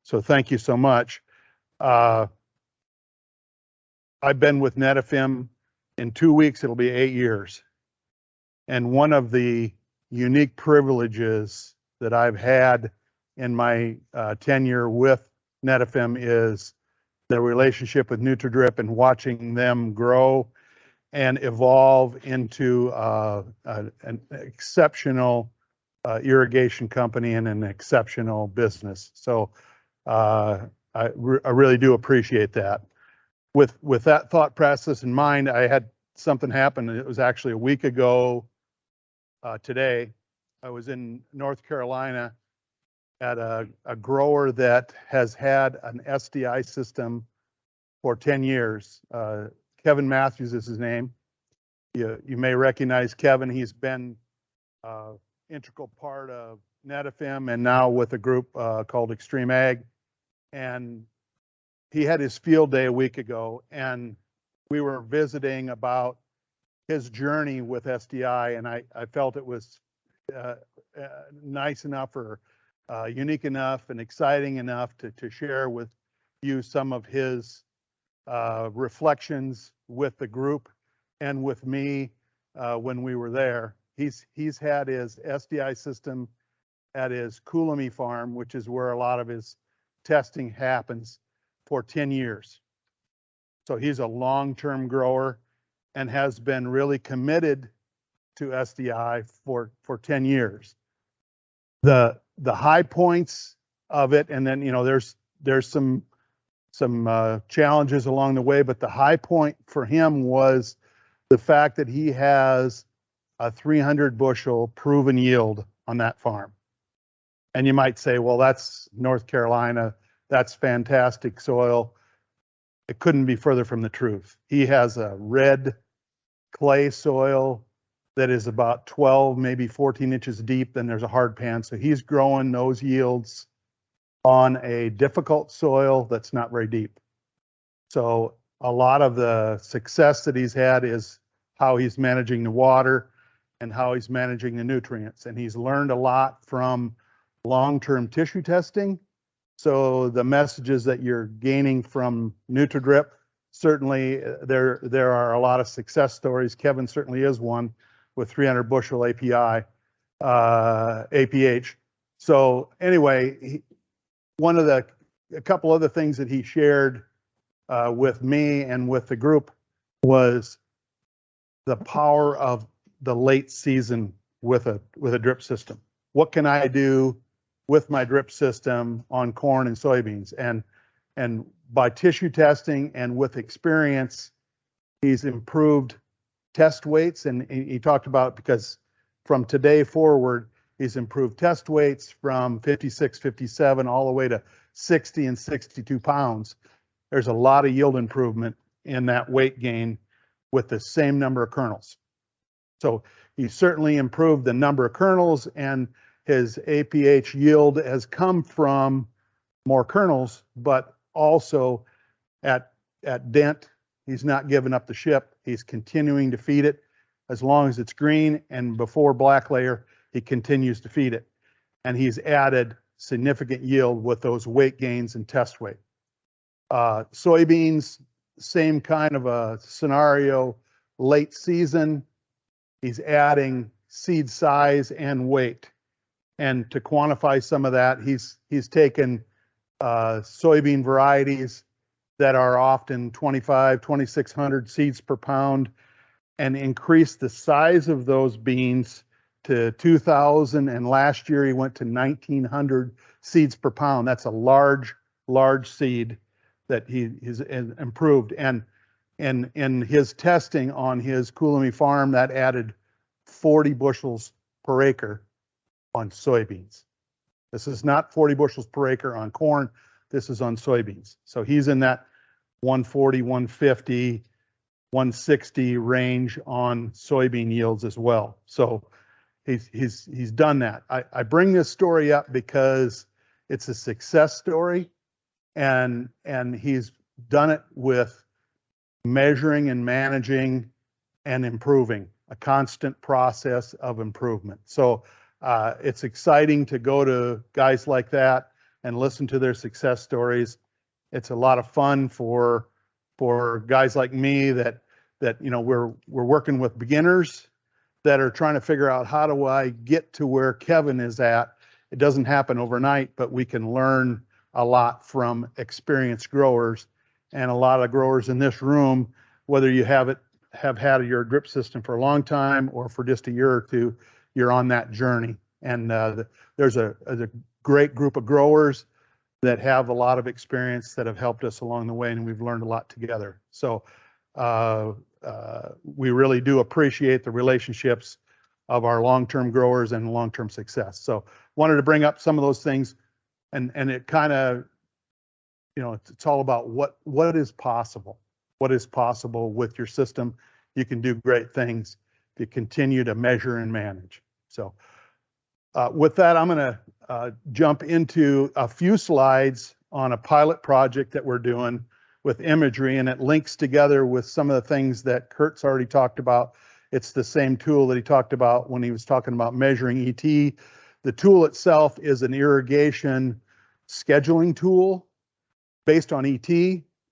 So thank you so much. I've been with NetFM. In 2 weeks, it'll be 8 years. And one of the unique privileges that I've had in my tenure with NetFM is the relationship with NutraDrip and watching them grow and evolve into an exceptional irrigation company and an exceptional business. So I really do appreciate that. With that thought process in mind, I had something happen. It was actually a week ago today. I was in North Carolina at a grower that has had an SDI system for 10 years. Kevin Matthews is his name. You may recognize Kevin. He's been integral part of NetFM and now with a group called Extreme Ag. And he had his field day a week ago, and we were visiting about his journey with SDI, and I felt it was nice enough or unique enough and exciting enough to share with you some of his reflections with the group and with me when we were there. He's had his SDI system at his Coolamy farm, which is where a lot of his testing happens, for 10 years. So he's a long-term grower and has been really committed to SDI for 10 years. The high points of it, and then there's some challenges along the way, but the high point for him was the fact that he has a 300 bushel proven yield on that farm. And you might say, well, that's North Carolina, that's fantastic soil. It couldn't be further from the truth. He has a red clay soil that is about 12, maybe 14 inches deep, then there's a hard pan. So he's growing those yields on a difficult soil that's not very deep. So a lot of the success that he's had is how he's managing the water and how he's managing the nutrients. And he's learned a lot from long-term tissue testing. So the messages that you're gaining from NutraDrip, certainly there are a lot of success stories. Kevin certainly is one with 300 bushel APH. So anyway, a couple other things that he shared with me and with the group was the power of the late season with a drip system. What can I do with my drip system on corn and soybeans? And by tissue testing and with experience, he's improved test weights. And he talked about, because from today forward, he's improved test weights from 56, 57, all the way to 60 and 62 pounds. There's a lot of yield improvement in that weight gain with the same number of kernels. So he certainly improved the number of kernels, and his APH yield has come from more kernels, but also at dent, he's not giving up the ship. He's continuing to feed it as long as it's green, and before black layer, he continues to feed it. And he's added significant yield with those weight gains and test weight. Soybeans, same kind of a scenario, late season, he's adding seed size and weight. And to quantify some of that, he's taken soybean varieties that are often 2,600 seeds per pound and increased the size of those beans to 2,000. And last year he went to 1,900 seeds per pound. That's a large seed that he's improved. And in his testing on his Coolamy farm, that added 40 bushels per acre on soybeans. This is not 40 bushels per acre on corn. This is on soybeans. So he's in that 140, 150, 160 range on soybean yields as well. So he's done that. I bring this story up because it's a success story, and he's done it with measuring and managing and improving, a constant process of improvement. So it's exciting to go to guys like that and listen to their success stories. It's a lot of fun for guys like me that we're working with beginners that are trying to figure out, how do I get to where Kevin is at? It doesn't happen overnight, but we can learn a lot from experienced growers, and a lot of growers in this room, whether you have had your drip system for a long time or for just a year or two, you're on that journey. And there's a great group of growers that have a lot of experience that have helped us along the way, and we've learned a lot together. So we really do appreciate the relationships of our long-term growers and long-term success. So wanted to bring up some of those things, and it kind of, it's all about what is possible. What is possible with your system. You can do great things if you continue to measure and manage. So with that, I'm going to jump into a few slides on a pilot project that we're doing with imagery, and it links together with some of the things that Kurt's already talked about. It's the same tool that he talked about when he was talking about measuring ET. The tool itself is an irrigation scheduling tool based on ET,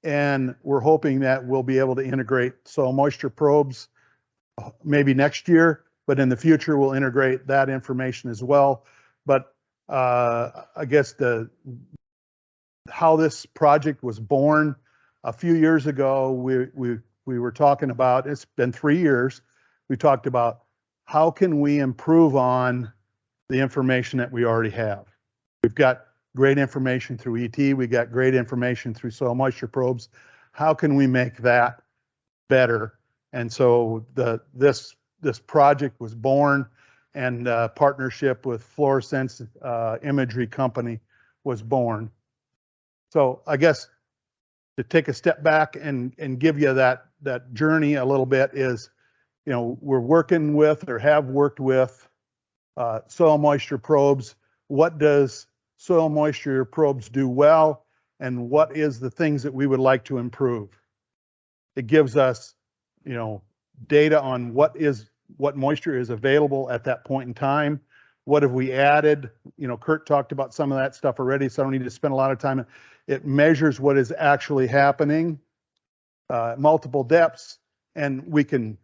and we're hoping that we'll be able to integrate soil moisture probes maybe next year, but in the future we'll integrate that information as well. But I guess how this project was born, a few years ago, we were talking about, it's been 3 years, we talked about how can we improve on the information that we already have. We've got great information through ET, we got great information through soil moisture probes. How can we make that better? And so this project was born, and partnership with Fluorescence Imagery Company was born. So I guess to take a step back and give you that journey a little bit is, we're working with, or have worked with, soil moisture probes. What does soil moisture probes do well, and what is the things that we would like to improve? It gives us, data on what moisture is available at that point in time. What have we added? Kurt talked about some of that stuff already, so I don't need to spend a lot of time. It measures what is actually happening, multiple depths, and we can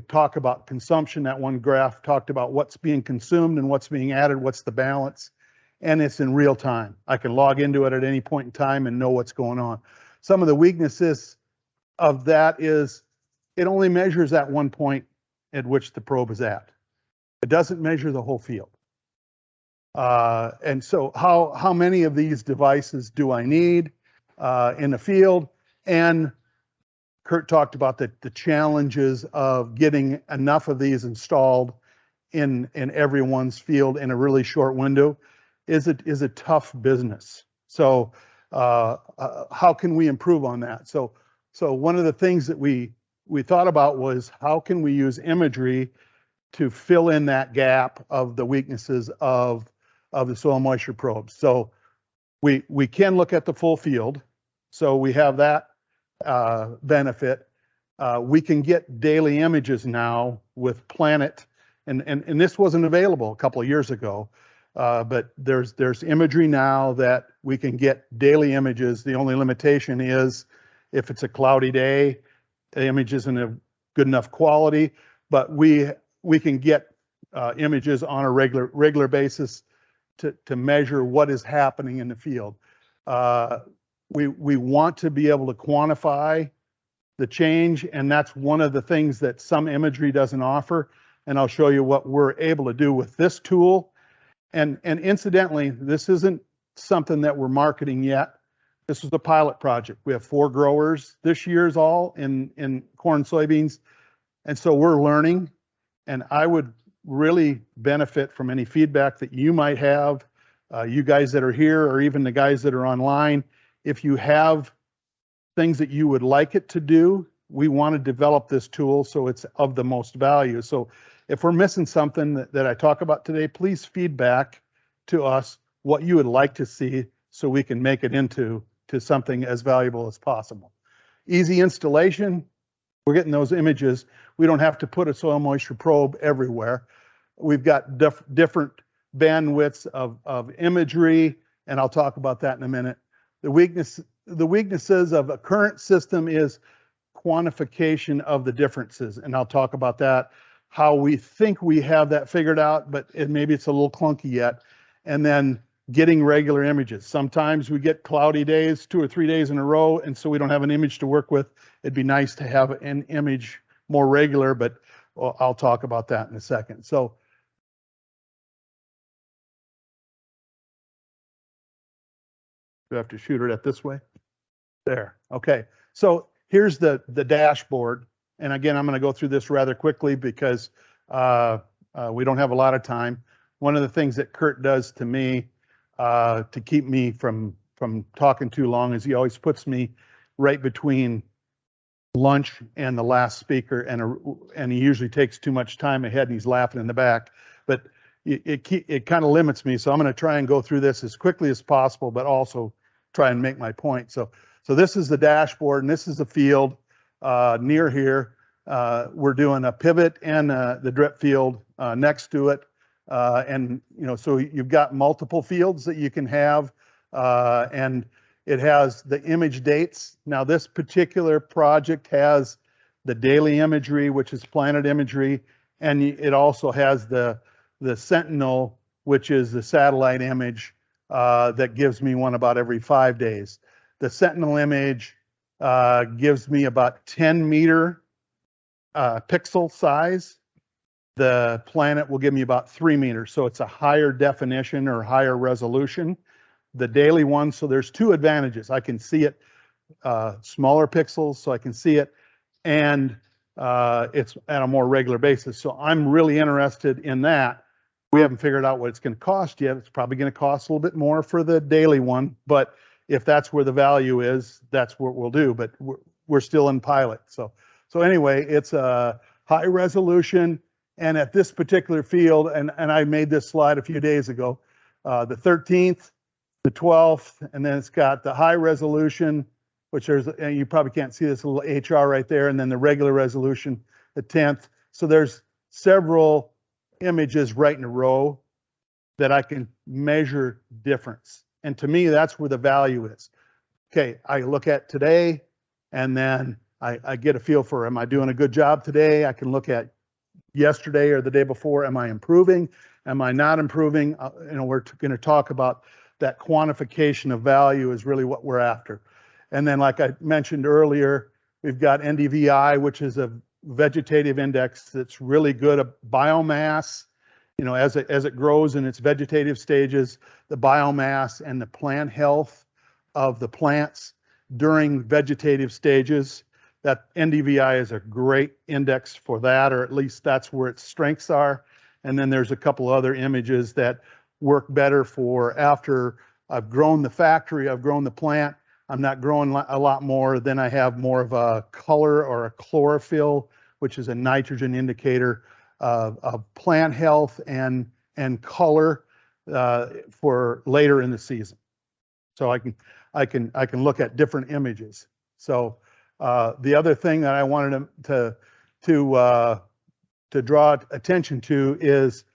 talk about consumption. That one graph talked about what's being consumed and what's being added, what's the balance, and it's in real time. I can log into it at any point in time and know what's going on. Some of the weaknesses of that is it only measures at one point at which the probe is at. It doesn't measure the whole field. And so how many of these devices do I need in the field? And Kurt talked about the challenges of getting enough of these installed in everyone's field in a really short window is a tough business. So how can we improve on that? So one of the things that we thought about was, how can we use imagery to fill in that gap of the weaknesses of the soil moisture probes. So we can look at the full field. So we have that benefit. We can get daily images now with Planet, and this wasn't available a couple of years ago, but there's imagery now that we can get daily images. The only limitation is if it's a cloudy day, the image isn't of good enough quality, but we can get images on a regular basis to measure what is happening in the field. We want to be able to quantify the change, and that's one of the things that some imagery doesn't offer. And I'll show you what we're able to do with this tool. And incidentally, this isn't something that we're marketing yet. This was a pilot project. We have 4 growers this year's all in corn, soybeans. And so we're learning, and I would really benefit from any feedback that you might have, you guys that are here, or even the guys that are online. If you have things that you would like it to do, we want to develop this tool so it's of the most value. So if we're missing something that I talk about today, please feedback to us what you would like to see so we can make it into something as valuable as possible. Easy installation. We're getting those images. We don't have to put a soil moisture probe everywhere. We've got different bandwidths of imagery. and I'll talk about that in a minute. The weaknesses of a current system is quantification of the differences, and I'll talk about that, how we think we have that figured out, but maybe it's a little clunky yet. And then getting regular images. Sometimes we get cloudy days, 2 or 3 days in a row, and so we don't have an image to work with. It'd be nice to have an image more regular, but I'll talk about that in a second. So do I have to shoot it at this way? There. Okay. So here's the dashboard. And again, I'm going to go through this rather quickly because we don't have a lot of time. One of the things that Kurt does to me to keep me from talking too long is he always puts me right between lunch and the last speaker, and he usually takes too much time ahead and he's laughing in the back. But it kind of limits me, so I'm going to try and go through this as quickly as possible, but also try and make my point. So this is the dashboard, and this is the field near here. We're doing a pivot and the drip field next to it, and so you've got multiple fields that you can have, and it has the image dates. Now this particular project has the daily imagery, which is planet imagery, and it also has the Sentinel, which is the satellite image that gives me one about every 5 days. The Sentinel image gives me about 10 meter pixel size. The planet will give me about 3 meters, so it's a higher definition or higher resolution. The daily one, so there's 2 advantages. I can see it smaller pixels, so I can see it, and it's at a more regular basis. So I'm really interested in that. We haven't figured out what it's going to cost yet. It's probably going to cost a little bit more for the daily one, but if that's where the value is, that's what we'll do. But we're still in pilot. So anyway, it's a high resolution, and at this particular field, and I made this slide a few days ago, the 13th, the 12th, and then it's got the high resolution, which and you probably can't see this little HR right there, and then the regular resolution, the 10th. So there's several images right in a row that I can measure difference. And to me, that's where the value is. Okay, I look at today, and then I get a feel for, am I doing a good job today? I can look at yesterday or the day before. Am I improving? Am I not improving? We're going to talk about that quantification of value is really what we're after. And then, like I mentioned earlier, we've got NDVI, which is a vegetative index that's really good at biomass. As it grows in its vegetative stages, the biomass and the plant health of the plants during vegetative stages. That NDVI is a great index for that, or at least that's where its strengths are. And then there's a couple other images that work better for after I've grown the factory, I've grown the plant. I'm not growing a lot more. Then I have more of a color or a chlorophyll, which is a nitrogen indicator of plant health and color for later in the season. So I can look at different images. So the other thing that I wanted to draw attention to is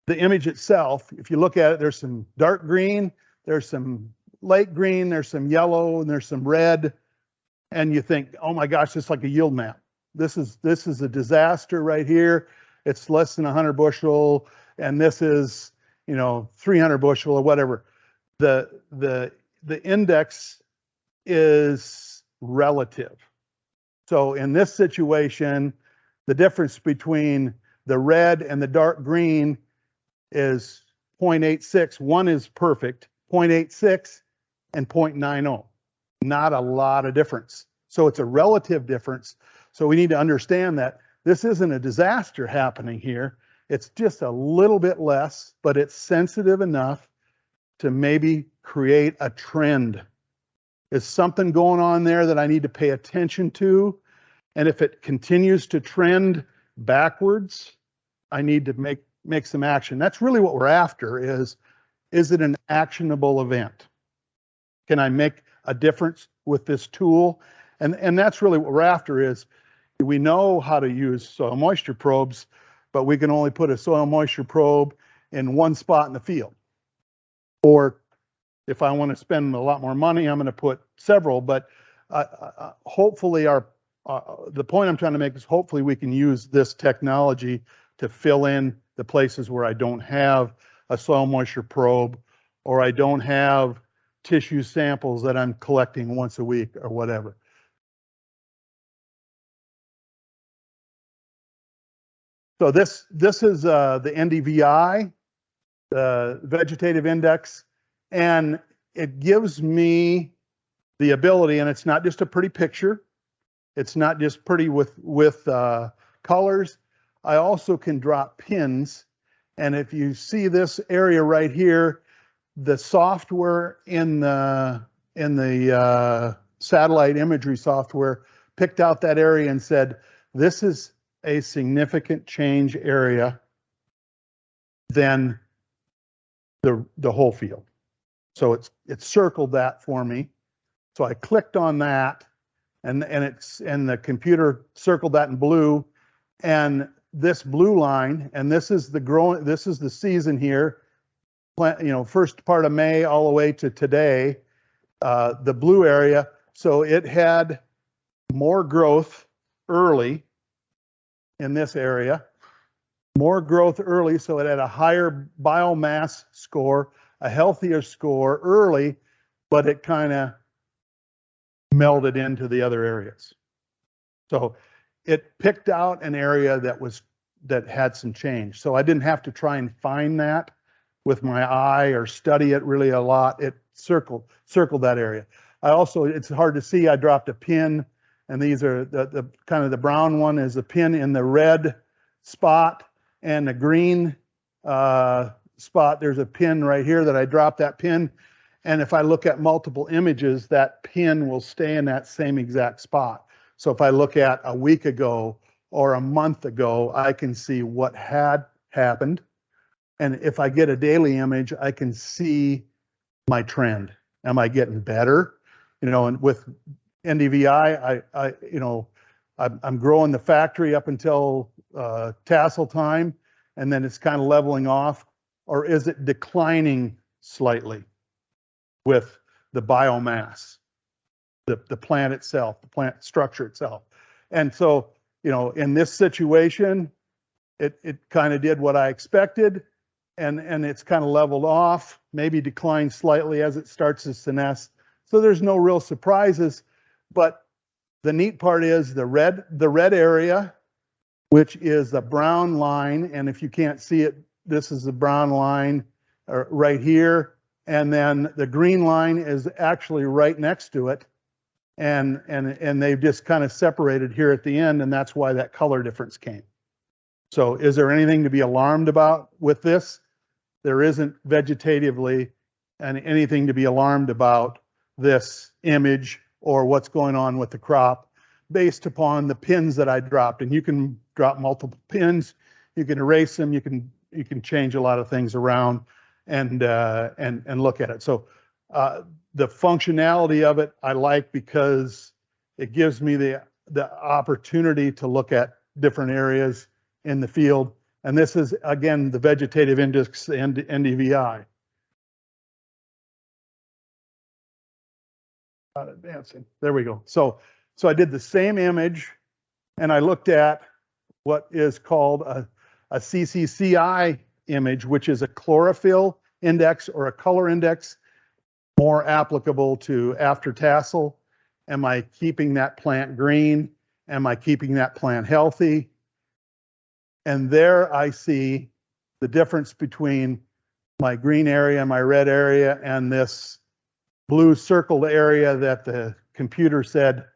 the image itself. If you look at it, there's some dark green, there's some light green, there's some yellow, and there's some red, and you think, oh my gosh, it's like a yield map. This is a disaster right here. It's less than 100 bushel, and this is 300 bushel or whatever. The index is relative. So in this situation, the difference between the red and the dark green is 0.86. One is perfect, 0.86 and 0.90. Not a lot of difference. So it's a relative difference. So we need to understand that this isn't a disaster happening here. It's just a little bit less, but it's sensitive enough to maybe create a trend. Is something going on there that I need to pay attention to? And if it continues to trend backwards, I need to make some action. That's really what we're after is it an actionable event? Can I make a difference with this tool? And that's really what we're after is we know how to use soil moisture probes, but we can only put a soil moisture probe in one spot in the field. Or If I want to spend a lot more money, I'm going to put several, but hopefully the point I'm trying to make is hopefully we can use this technology to fill in the places where I don't have a soil moisture probe, or I don't have tissue samples that I'm collecting once a week or whatever. So this is the NDVI, the vegetative index, and it gives me the ability, and it's not just a pretty picture. It's not just pretty with colors. I also can drop pins, and if you see this area right here, the software in the satellite imagery software picked out that area and said, this is a significant change area than the whole field. So it circled that for me. So I clicked on that, and the computer circled that in blue, and this blue line, and this is the season here, first part of May all the way to today, the blue area. So it had more growth early in this area, more growth early, so it had a higher biomass score, a healthier score early, but it kind of melded into the other areas. So it picked out an area that had some change. So I didn't have to try and find that with my eye or study it really a lot. It circled that area. It's hard to see, I dropped a pin, and these are the kind of the brown one is a pin in the red spot, and the green spot, there's a pin right here that I dropped that pin. And if I look at multiple images, that pin will stay in that same exact spot. So if I look at a week ago or a month ago, I can see what had happened. And if I get a daily image, I can see my trend. Am I getting better? And with NDVI, I'm growing the factory up until tassel time, and then it's kind of leveling off, or is it declining slightly with the biomass, the plant itself, the plant structure itself? And so, in this situation, it kind of did what I expected, and it's kind of leveled off, maybe declined slightly as it starts to senesce. So there's no real surprises, but the neat part is the red area, which is the brown line, and if you can't see it, this is the brown line right here, and then the green line is actually right next to it, and they've just kind of separated here at the end, and that's why that color difference came. So is there anything to be alarmed about with this? There isn't vegetatively anything to be alarmed about this image or what's going on with the crop based upon the pins that I dropped. And you can drop multiple pins, you can erase them, you can change a lot of things around and look at it. So the functionality of it I like because it gives me the opportunity to look at different areas in the field. And this is, again, the vegetative index and NDVI. Not advancing. There we go. So I did the same image, and I looked at what is called a CCCI image, which is a chlorophyll index or a color index, more applicable to after tassel. Am I keeping that plant green? Am I keeping that plant healthy? And there I see the difference between my green area, my red area, and this blue circled area that the computer said,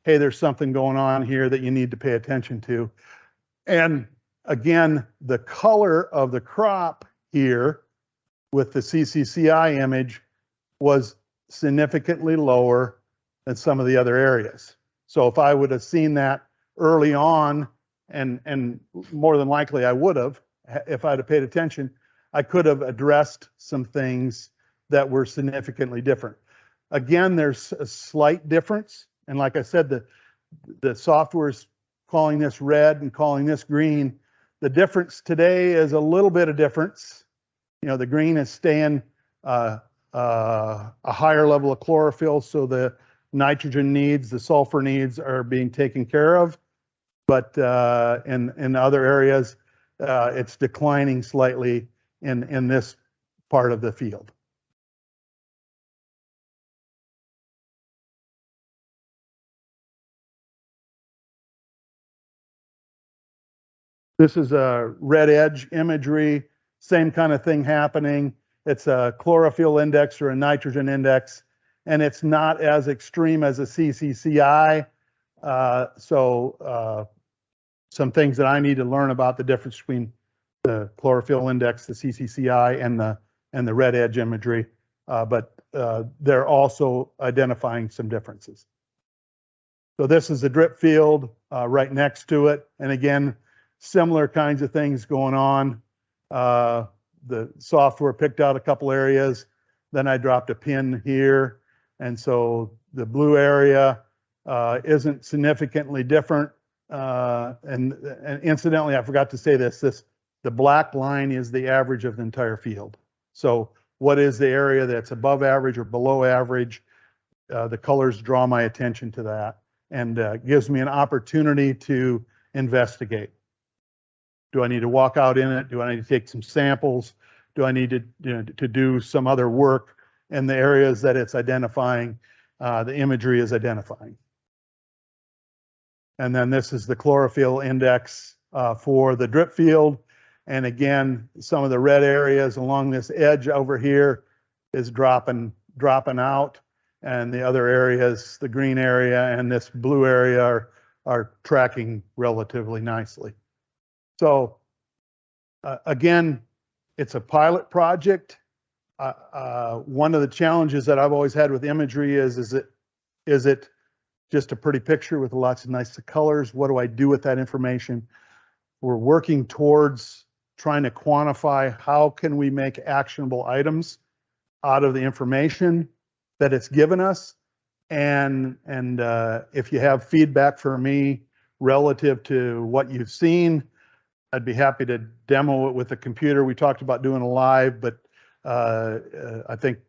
hey, there's something going on here that you need to pay attention to. And again, the color of the crop here with the CCCI image was significantly lower than some of the other areas. So if I would have seen that early on, and more than likely I would have, if I'd have paid attention, I could have addressed some things that were significantly different. Again, there's a slight difference. And like I said, the software is calling this red and calling this green. The difference today is a little bit of difference. The green is staying a higher level of chlorophyll, so the nitrogen needs, the sulfur needs are being taken care of. But in other areas, it's declining slightly in this part of the field. This is a red edge imagery, same kind of thing happening. It's a chlorophyll index or a nitrogen index, and it's not as extreme as a CCCI. Some things that I need to learn about the difference between the chlorophyll index, the CCCI, and the red edge imagery, but they're also identifying some differences. So this is the drip field right next to it, and again, similar kinds of things going on. The software picked out a couple areas, then I dropped a pin here, and so the blue area isn't significantly different. And incidentally, I forgot to say this, the black line is the average of the entire field. So what is the area that's above average or below average? The colors draw my attention to that and gives me an opportunity to investigate. Do I need to walk out in it? Do I need to take some samples? Do I need to do some other work in the areas that it's identifying, the imagery is identifying? And then this is the chlorophyll index for the drip field. And again, some of the red areas along this edge over here is dropping out. And the other areas, the green area and this blue area are tracking relatively nicely. So again, it's a pilot project. One of the challenges that I've always had with imagery is it just a pretty picture with lots of nice colors? What do I do with that information? We're working towards trying to quantify how can we make actionable items out of the information that it's given us. And if you have feedback for me relative to what you've seen, I'd be happy to demo it with a computer. We talked about doing a live, but I think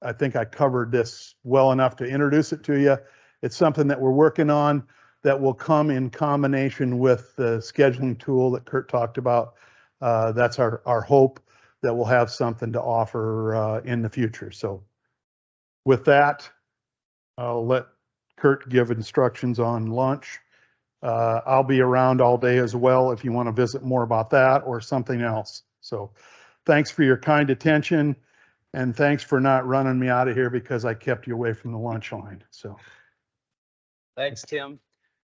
I covered this well enough to introduce it to you. It's something that we're working on that will come in combination with the scheduling tool that Kurt talked about. That's our hope that we'll have something to offer in the future. So with that, I'll let Kurt give instructions on lunch. I'll be around all day as well if you want to visit more about that or something else. So thanks for your kind attention, and thanks for not running me out of here because I kept you away from the lunch line. So thanks, Tim.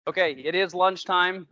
Okay, it is lunchtime.